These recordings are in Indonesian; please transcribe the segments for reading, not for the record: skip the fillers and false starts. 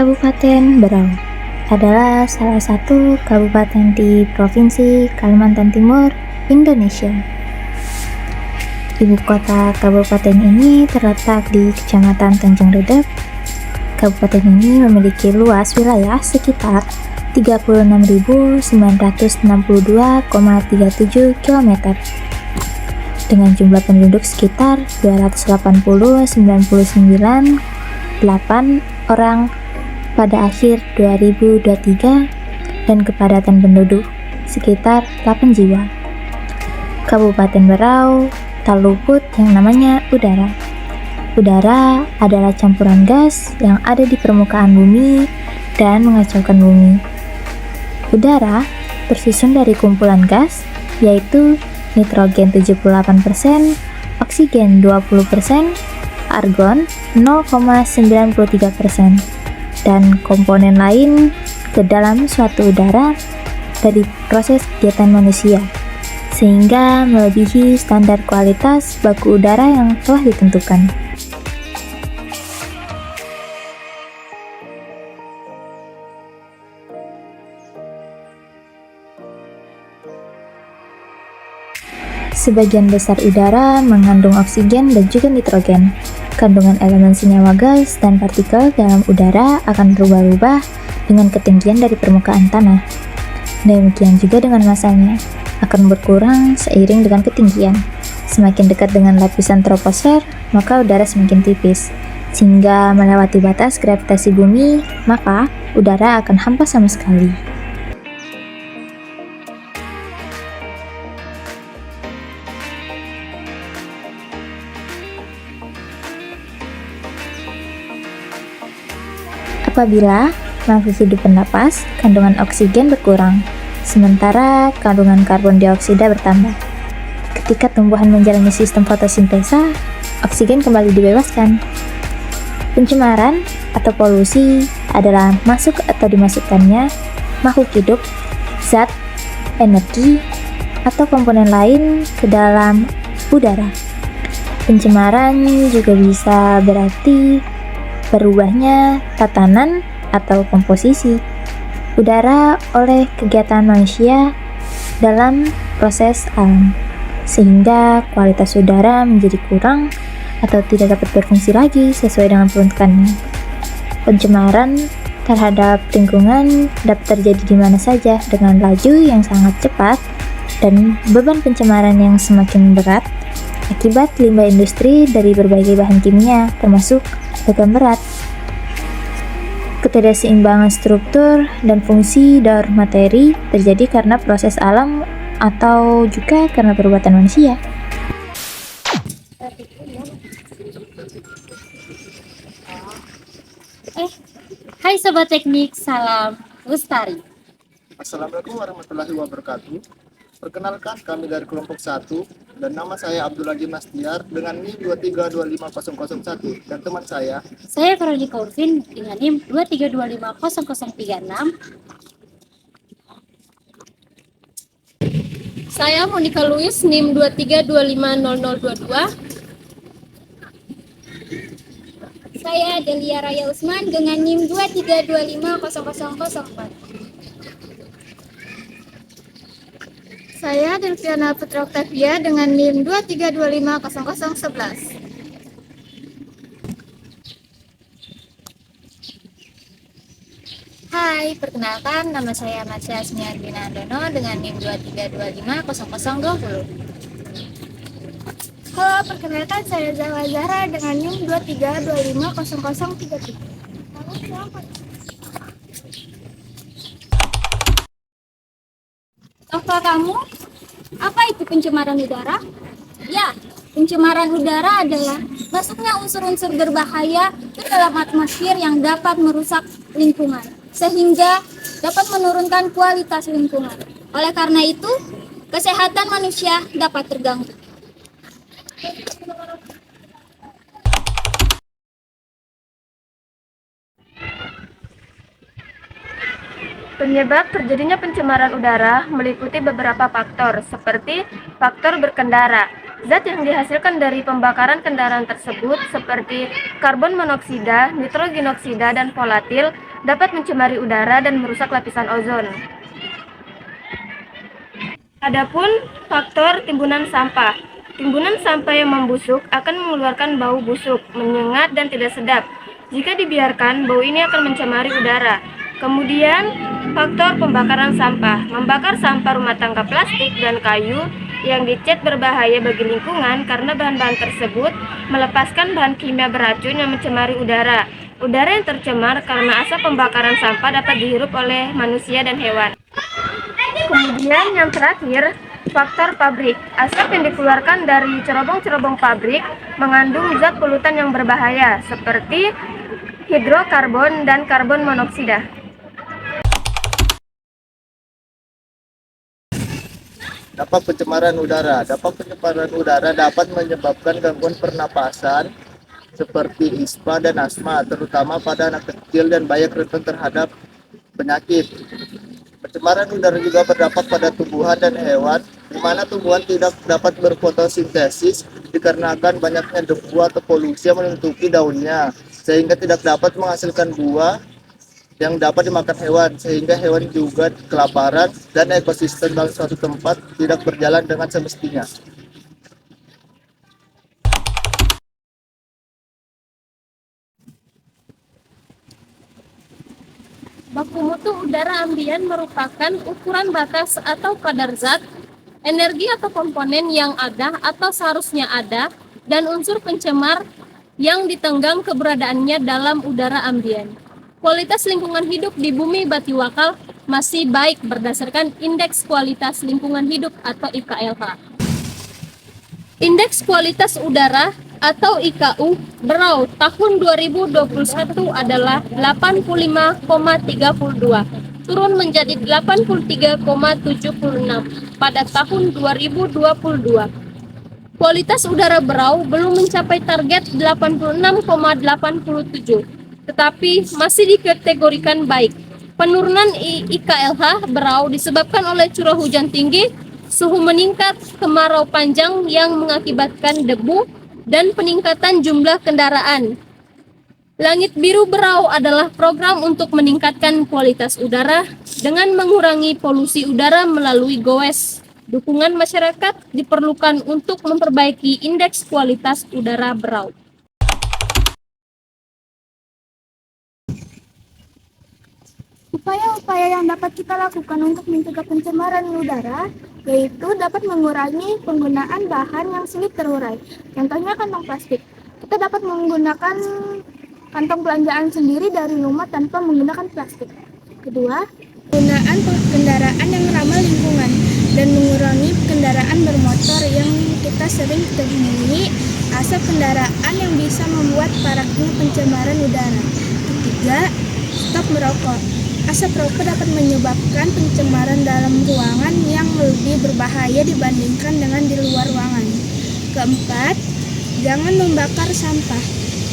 Kabupaten Berau adalah salah satu kabupaten di Provinsi Kalimantan Timur, Indonesia. Ibu kota kabupaten ini terletak di Kecamatan Tanjung Redep. Kabupaten ini memiliki luas wilayah sekitar 36.962,37 km dengan jumlah penduduk sekitar 280,99,8 orang pada akhir 2023 dan kepadatan penduduk sekitar 8 jiwa. Kabupaten Berau tak luput yang namanya udara. Udara adalah campuran gas yang ada di permukaan bumi dan mengacaukan bumi. Udara tersusun dari kumpulan gas yaitu nitrogen 78%, oksigen 20%, argon 0,93%, dan komponen lain ke dalam suatu udara dari proses kegiatan manusia, sehingga melebihi standar kualitas baku udara yang telah ditentukan. Sebagian besar udara mengandung oksigen dan juga nitrogen. Kandungan elemen senyawa gas dan partikel dalam udara akan berubah-ubah dengan ketinggian dari permukaan tanah. Demikian juga dengan masanya, akan berkurang seiring dengan ketinggian. Semakin dekat dengan lapisan troposfer, maka udara semakin tipis, sehingga melewati batas gravitasi bumi, maka udara akan hampa sama sekali. Apabila makhluk hidup bernapas, kandungan oksigen berkurang, sementara kandungan karbon dioksida bertambah. Ketika tumbuhan menjalani sistem fotosintesa, oksigen kembali dibebaskan. Pencemaran atau polusi adalah masuk atau dimasukkannya makhluk hidup, zat, energi, atau komponen lain ke dalam udara. Pencemaran juga bisa berarti berubahnya tatanan atau komposisi udara oleh kegiatan manusia dalam proses alam, sehingga kualitas udara menjadi kurang atau tidak dapat berfungsi lagi sesuai dengan peruntukannya. Pencemaran terhadap lingkungan dapat terjadi di mana saja dengan laju yang sangat cepat dan beban pencemaran yang semakin berat akibat limbah industri dari berbagai bahan kimia termasuk logam berat. Ketidakseimbangan struktur dan fungsi daur materi terjadi karena proses alam atau juga karena perbuatan manusia. Hai Sobat Teknik, salam Lestari. Assalamualaikum warahmatullahi wabarakatuh. Perkenalkan, kami dari kelompok 1 dan nama saya Abdul Haji Mastiar dengan NIM 2325001 dan teman saya Veronica Urvin dengan NIM 2325036. Saya Monica Luis, NIM 2325022. Saya Delia Raya Usman dengan NIM 2325004. Saya Delviana Putra Octavia dengan NIM 2325011. Hai, perkenalkan nama saya Marsha Asmiardina Andono dengan NIM 2325020. Halo, perkenalkan saya Zahra Zahra dengan NIM 2325003. Tahukah kamu apa itu pencemaran udara? Ya, pencemaran udara adalah masuknya unsur-unsur berbahaya ke dalam atmosfer yang dapat merusak lingkungan, sehingga dapat menurunkan kualitas lingkungan. Oleh karena itu, kesehatan manusia dapat terganggu. Penyebab terjadinya pencemaran udara meliputi beberapa faktor, seperti faktor berkendara. Zat yang dihasilkan dari pembakaran kendaraan tersebut seperti karbon monoksida, nitrogen oksida, dan volatil dapat mencemari udara dan merusak lapisan ozon. Adapun faktor timbunan sampah. Timbunan sampah yang membusuk akan mengeluarkan bau busuk, menyengat, dan tidak sedap. Jika dibiarkan, bau ini akan mencemari udara. Kemudian, faktor pembakaran sampah. Membakar sampah rumah tangga plastik dan kayu yang dicat berbahaya bagi lingkungan karena bahan-bahan tersebut melepaskan bahan kimia beracun yang mencemari udara. Udara yang tercemar karena asap pembakaran sampah dapat dihirup oleh manusia dan hewan. Kemudian yang terakhir, faktor pabrik. Asap yang dikeluarkan dari cerobong-cerobong pabrik mengandung zat polutan yang berbahaya seperti hidrokarbon dan karbon monoksida. Dampak pencemaran udara. Dampak pencemaran udara dapat menyebabkan gangguan pernapasan seperti ispa dan asma, terutama pada anak kecil dan bayi rentan terhadap penyakit. Pencemaran udara juga berdampak pada tumbuhan dan hewan, di mana tumbuhan tidak dapat berfotosintesis dikarenakan banyaknya debu atau polusi yang menutupi daunnya, sehingga tidak dapat menghasilkan buah yang dapat dimakan hewan, sehingga hewan juga kelaparan dan ekosistem dalam suatu tempat tidak berjalan dengan semestinya. Baku mutu udara ambien merupakan ukuran batas atau kadar zat, energi atau komponen yang ada atau seharusnya ada, dan unsur pencemar yang ditenggang keberadaannya dalam udara ambien. Kualitas lingkungan hidup di bumi Batiwakal masih baik berdasarkan Indeks Kualitas Lingkungan Hidup atau IKLH. Indeks Kualitas Udara atau IKU Berau tahun 2021 adalah 85,32, turun menjadi 83,76 pada tahun 2022. Kualitas udara Berau belum mencapai target 86,87, tetapi masih dikategorikan baik. Penurunan IKLH Berau disebabkan oleh curah hujan tinggi, suhu meningkat, kemarau panjang yang mengakibatkan debu, dan peningkatan jumlah kendaraan. Langit Biru Berau adalah program untuk meningkatkan kualitas udara dengan mengurangi polusi udara melalui GOES. Dukungan masyarakat diperlukan untuk memperbaiki indeks kualitas udara Berau. Upaya-upaya yang dapat kita lakukan untuk mencegah pencemaran udara yaitu dapat mengurangi penggunaan bahan yang sulit terurai. Contohnya kantong plastik. Kita dapat menggunakan kantong belanjaan sendiri dari rumah tanpa menggunakan plastik. Kedua, penggunaan kendaraan yang ramah lingkungan dan mengurangi kendaraan bermotor yang kita sering temui asap kendaraan yang bisa membuat maraknya pencemaran udara. Ketiga, stop merokok. Asap rokok dapat menyebabkan pencemaran dalam ruangan yang lebih berbahaya dibandingkan dengan di luar ruangan. Keempat, jangan membakar sampah.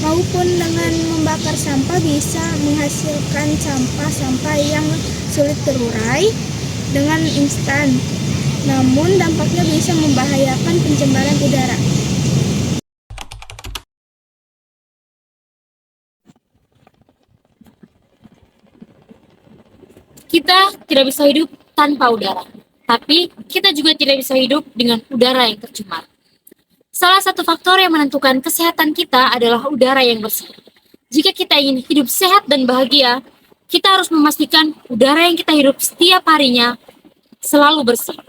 Maupun dengan membakar sampah bisa menghasilkan sampah-sampah yang sulit terurai dengan instan. Namun dampaknya bisa membahayakan pencemaran udara. Kita tidak bisa hidup tanpa udara, tapi kita juga tidak bisa hidup dengan udara yang tercemar. Salah satu faktor yang menentukan kesehatan kita adalah udara yang bersih. Jika kita ingin hidup sehat dan bahagia, kita harus memastikan udara yang kita hirup setiap harinya selalu bersih.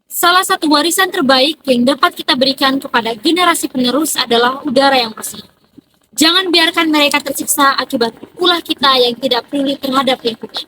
Salah satu warisan terbaik yang dapat kita berikan kepada generasi penerus adalah udara yang bersih. Jangan biarkan mereka tersiksa akibat ulah kita yang tidak peduli terhadap lingkungan.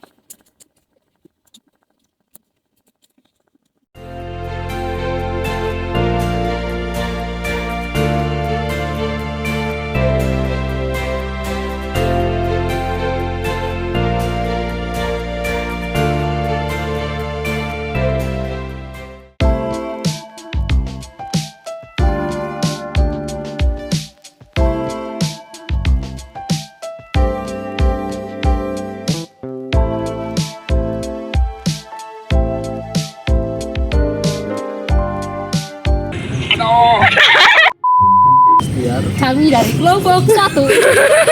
Biar Kami dari kelompok 1